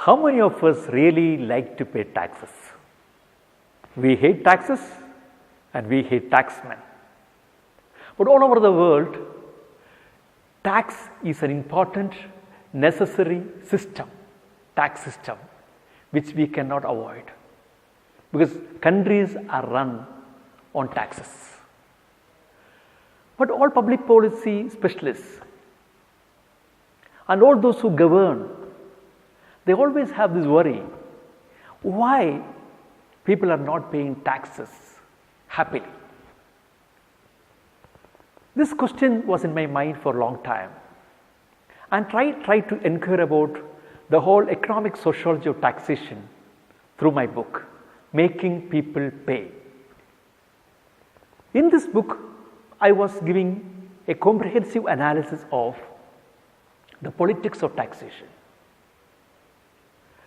How many of us really like to pay taxes? We hate taxes and we hate taxmen. But all over the world, tax is an important, necessary system, tax system, which we cannot avoid because countries are run on taxes. But all public policy specialists and all those who govern, they always have this worry, why people are not paying taxes happily. This question was in my mind for a long time and tried to inquire about the whole economic sociology of taxation through my book, Making People Pay. In this book, I was giving a comprehensive analysis of the politics of taxation,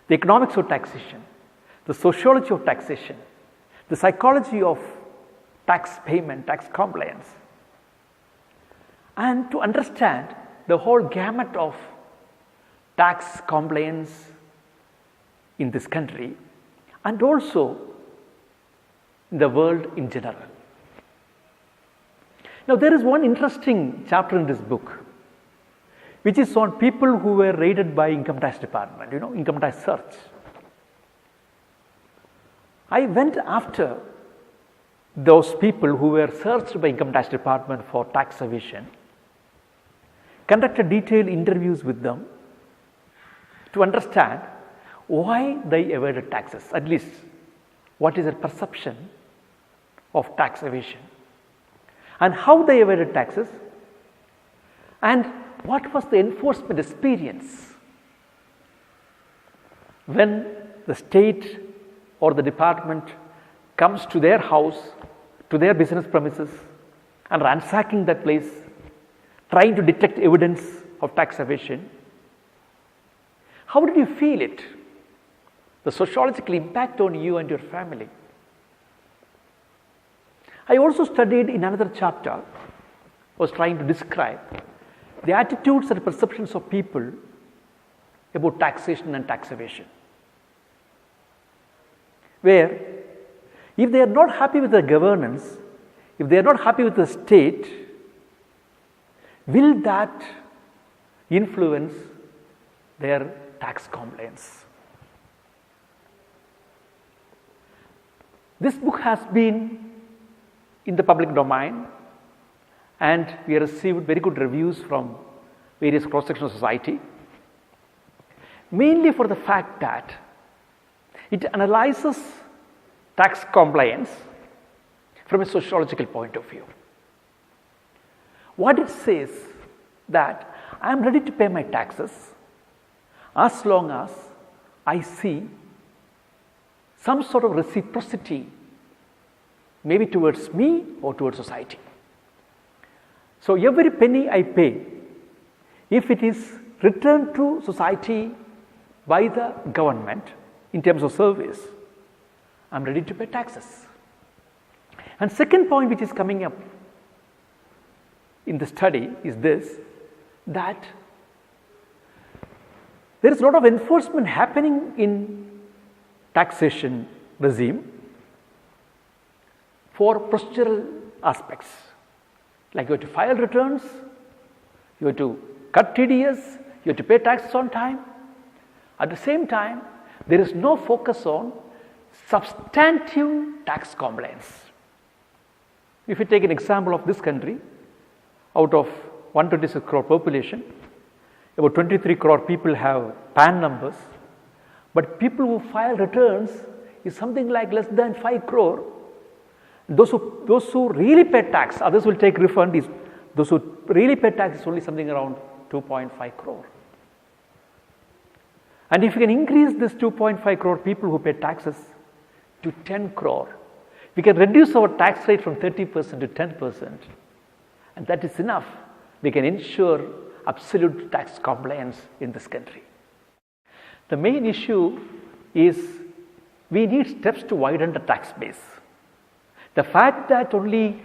the economics of taxation, the sociology of taxation, the psychology of tax payment, tax compliance, and to understand the whole gamut of tax compliance in this country and also in the world in general. Now, there is one interesting chapter in this book which is on people who were raided by income tax department, income tax search. I went after those people who were searched by income tax department for tax evasion, conducted detailed interviews with them to understand why they evaded taxes, at least what is their perception of tax evasion and how they evaded taxes and what was the enforcement experience when the state or the department comes to their house, to their business premises and ransacking that place, trying to detect evidence of tax evasion. How did you feel it? The sociological impact on you and your family. I also studied in another chapter, was trying to describe the attitudes and perceptions of people about taxation and tax evasion, where if they are not happy with the governance, if they are not happy with the state, will that influence their tax compliance? This book has been in the public domain and we have received very good reviews from various cross-sections of society, mainly for the fact that it analyzes tax compliance from a sociological point of view. What it says that I am ready to pay my taxes as long as I see some sort of reciprocity, maybe towards me or towards society. So every penny I pay, if it is returned to society by the government in terms of service, I am ready to pay taxes. And second point which is coming up in the study is this, that there is a lot of enforcement happening in taxation regime for procedural aspects, like you have to file returns, you have to cut TDS, you have to pay taxes on time. At the same time, there is no focus on substantive tax compliance. If you take an example of this country, out of 126 crore population, about 23 crore people have PAN numbers, but people who file returns is something like less than 5 crore. Those who really pay tax, others will take refund. Those who really pay tax is only something around 2.5 crore. And if you can increase this 2.5 crore people who pay taxes to 10 crore, we can reduce our tax rate from 30% to 10%, and that is enough. We can ensure absolute tax compliance in this country. The main issue is we need steps to widen the tax base. The fact that only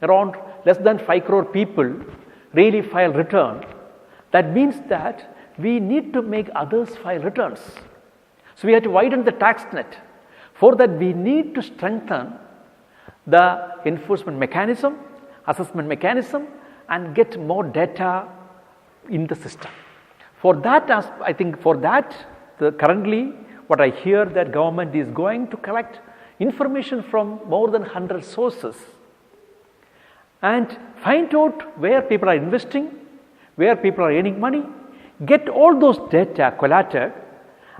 around less than 5 crore people really file return, that means that we need to make others file returns. So, we have to widen the tax net. For that, we need to strengthen the enforcement mechanism, assessment mechanism, and get more data in the system. For that, I think for that, currently what I hear that government is going to collect information from more than 100 sources and find out where people are investing, where people are earning money, get all those data collated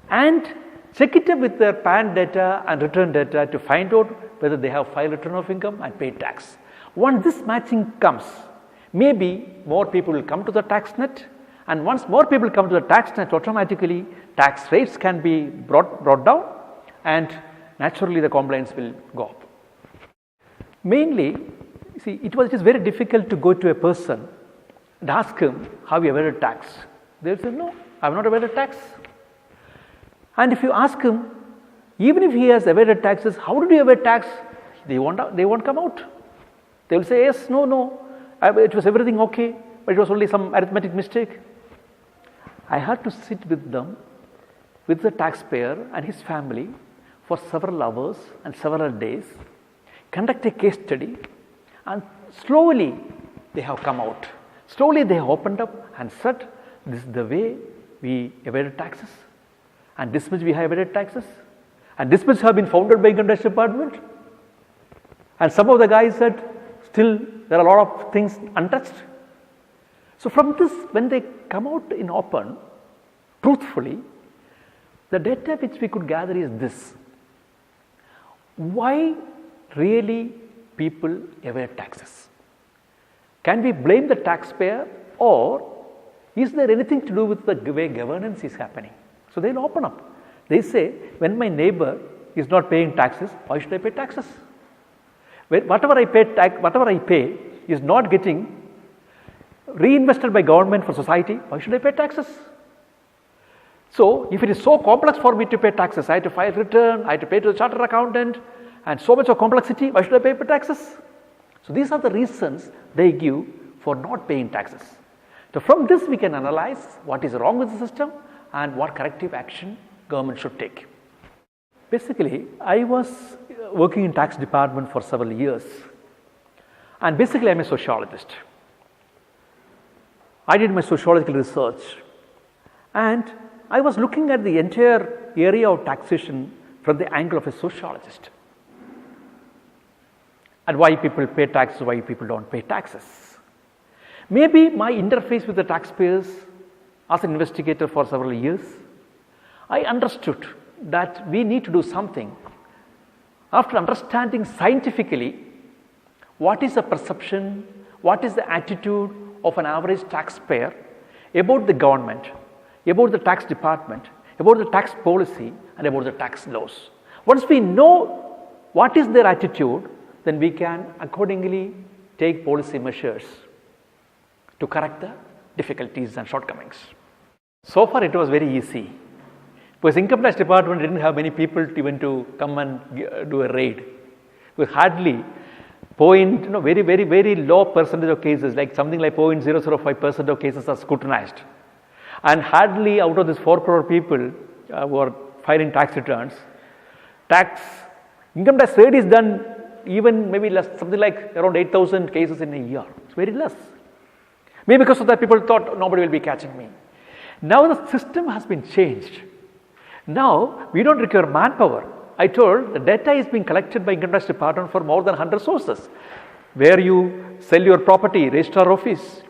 and check it up with their PAN data and return data to find out whether they have filed return of income and paid tax. Once this matching comes, maybe more people will come to the tax net, and once more people come to the tax net, automatically tax rates can be brought down and naturally the compliance will go up. Mainly, see, it is very difficult to go to a person and ask him, have you evaded tax? They will say, no, I have not evaded tax. And if you ask him, even if he has evaded taxes, how did you evade tax? They won't come out. They will say, yes, no, it was everything okay, but it was only some arithmetic mistake. I had to sit with them, with the taxpayer and his family for several hours and several days, conduct a case study, and slowly they have come out. Slowly they have opened up and said, this is the way we evaded taxes, and this much we have evaded taxes, and this much have been founded by Income Tax Department. And some of the guys said, still there are a lot of things untouched. So from this, when they come out in open, truthfully, the data which we could gather is this: why really people evade taxes? Can we blame the taxpayer, or is there anything to do with the way governance is happening? So they'll open up. They say, when my neighbor is not paying taxes, why should I pay taxes? Whatever I pay is not getting reinvested by government for society, why should I pay taxes? So if it is so complex for me to pay taxes, I have to file return, I have to pay to the chartered accountant, and so much of complexity, why should I pay for taxes? So these are the reasons they give for not paying taxes. So from this we can analyze what is wrong with the system and what corrective action government should take. Basically, I was working in tax department for several years, and basically I am a sociologist. I did my sociological research, and I was looking at the entire area of taxation from the angle of a sociologist, and why people pay taxes, why people don't pay taxes. Maybe my interface with the taxpayers as an investigator for several years, I understood that we need to do something. After understanding scientifically what is the perception, what is the attitude of an average taxpayer about the government, about the tax department, about the tax policy, and about the tax laws. Once we know what is their attitude, then we can accordingly take policy measures to correct the difficulties and shortcomings. So far it was very easy, because Income Tax Department didn't have many people even to come and do a raid. With hardly very low percentage of cases, like something like 0.005% of cases are scrutinized, and hardly out of this 4 crore people who are filing tax returns, income tax raid is done even maybe less, something like around 8,000 cases in a year. It's very less. Maybe because of that people thought nobody will be catching me. Now the system has been changed. Now we don't require manpower. I told the data is being collected by Income Tax Department for more than 100 sources. Where you sell your property, registrar office,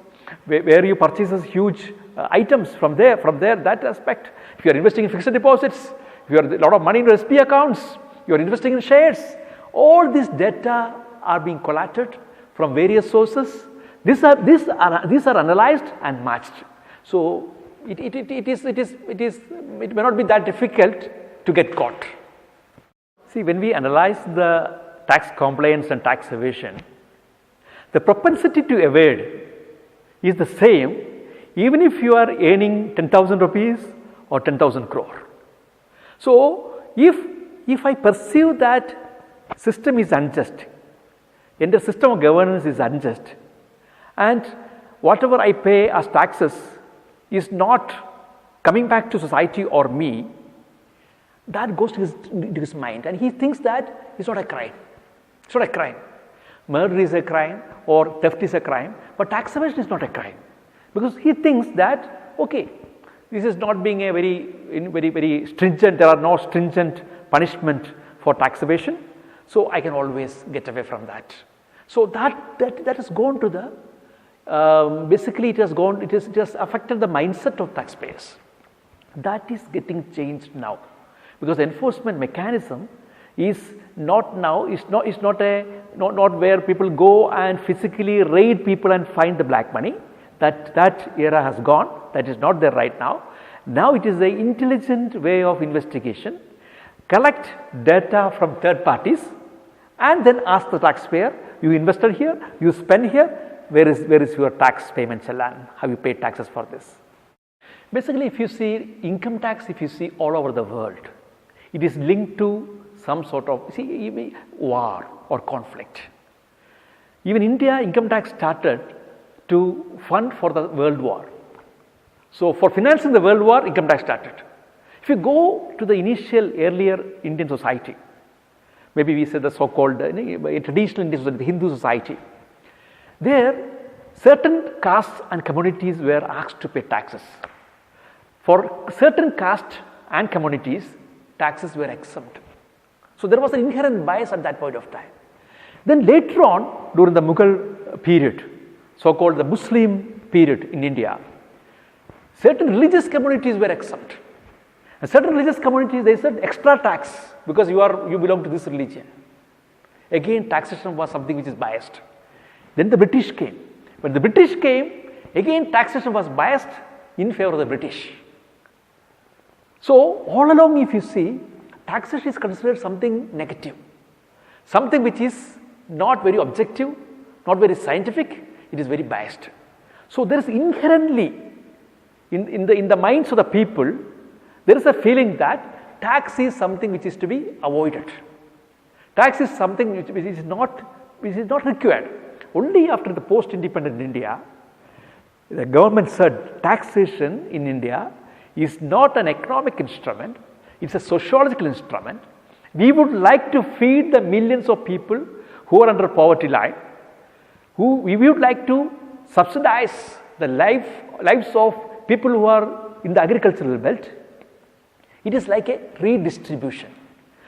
where you purchase huge items from there, that aspect. If you are investing in fixed deposits, if you have a lot of money in your SP accounts, you are investing in shares, all this data are being collated from various sources. These are analyzed and matched. So it may not be that difficult to get caught. See, when we analyze the tax compliance and tax evasion, the propensity to evade is the same even if you are earning 10,000 rupees or 10,000 crore. So if I perceive that system is unjust, and the system of governance is unjust, and whatever I pay as taxes is not coming back to society or me, That goes to his mind, and he thinks that it's not a crime. It's not a crime. Murder is a crime or theft is a crime, but tax evasion is not a crime, because he thinks that okay, this is not being a very stringent. There are no stringent punishment for tax evasion, so I can always get away from that. So that has gone to the basically it has affected the mindset of taxpayers. That is getting changed now, because the enforcement mechanism is not now, is not where people go and physically raid people and find the black money. That era has gone. That is not there right now. Now it is an intelligent way of investigation. Collect data from third parties and then ask the taxpayer, you invested here, you spend here, where is your tax payment challan? Have you paid taxes for this? Basically, if you see income tax, if you see all over the world, it is linked to some sort of war or conflict. Even India, income tax started to fund for the world war. So for financing the world war, income tax started. If you go to the initial earlier Indian society, maybe we say the so-called traditional Indian society, the Hindu society, there certain castes and communities were asked to pay taxes. For certain caste and communities, taxes were exempt. So there was an inherent bias at that point of time. Then later on, during the Mughal period, so-called the Muslim period in India, certain religious communities were exempt. And certain religious communities, they said extra tax because you belong to this religion. Again, taxation was something which is biased. Then the British came. When the British came, again taxation was biased in favor of the British. So all along, if you see, taxation is considered something negative, something which is not very objective, not very scientific, it is very biased. So there is inherently in the minds of the people, there is a feeling that tax is something which is to be avoided. Tax is something which is not required. Only after the post-independent India, the government said taxation in India is not an economic instrument, it's a sociological instrument. We would like to feed the millions of people who are under poverty line, we would like to subsidize the lives of people who are in the agricultural belt. It is like a redistribution.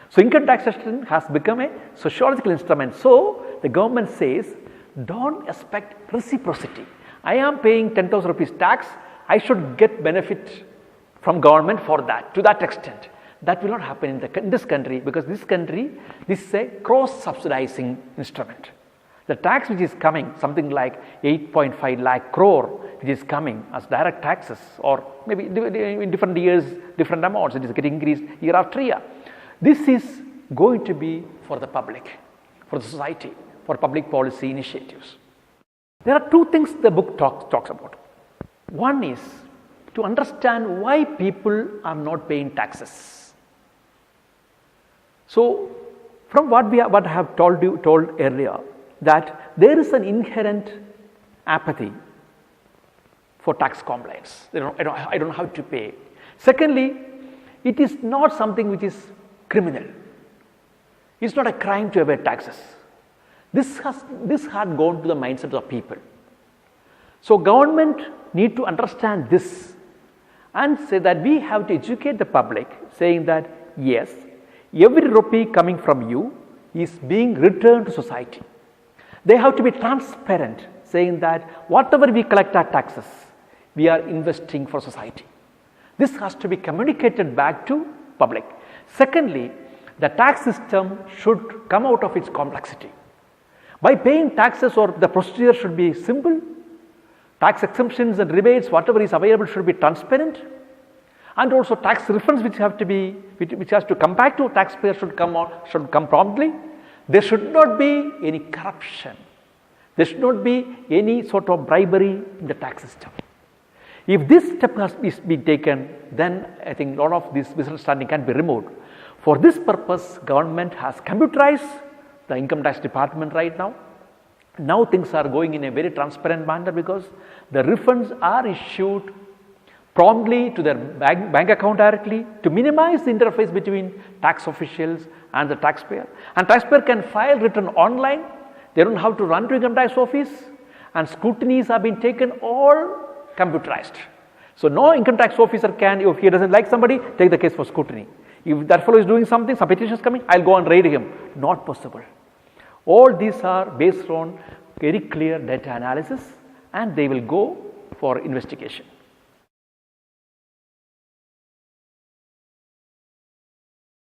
So income taxation has become a sociological instrument. So the government says, don't expect reciprocity. I am paying 10,000 rupees tax, I should get benefit from government for that, to that extent. That will not happen in this country, because this is a cross-subsidizing instrument. The tax which is coming, something like 8.5 lakh crore, which is coming as direct taxes, or maybe in different years, different amounts, it is getting increased year after year. This is going to be for the public, for the society, for public policy initiatives. There are two things the book talks about. One is to understand why people are not paying taxes. So, from what I have told earlier, that there is an inherent apathy for tax compliance. I don't know how to pay. Secondly, it is not something which is criminal. It's not a crime to evade taxes. This had gone to the mindset of people. So government need to understand this and say that we have to educate the public, saying that yes, every rupee coming from you is being returned to society. They have to be transparent, saying that whatever we collect our taxes, we are investing for society. This has to be communicated back to public. Secondly, the tax system should come out of its complexity. By paying taxes, or the procedure should be simple, tax exemptions and rebates, whatever is available, should be transparent, and also tax refunds which has to come back to taxpayer should come promptly. There should not be any corruption. There should not be any sort of bribery in the tax system. If this step has been taken, then I think a lot of this misunderstanding can be removed. For this purpose, government has computerized the income tax department right now. Now things are going in a very transparent manner, because the refunds are issued promptly to their bank account directly to minimize the interface between tax officials and the taxpayer. And taxpayer can file return online. They don't have to run to income tax office, and scrutinies have been taken all computerized. So no income tax officer can, if he doesn't like somebody, take the case for scrutiny. If that fellow is doing something, some petition is coming, I'll go and raid him. Not possible. All these are based on very clear data analysis, and they will go for investigation.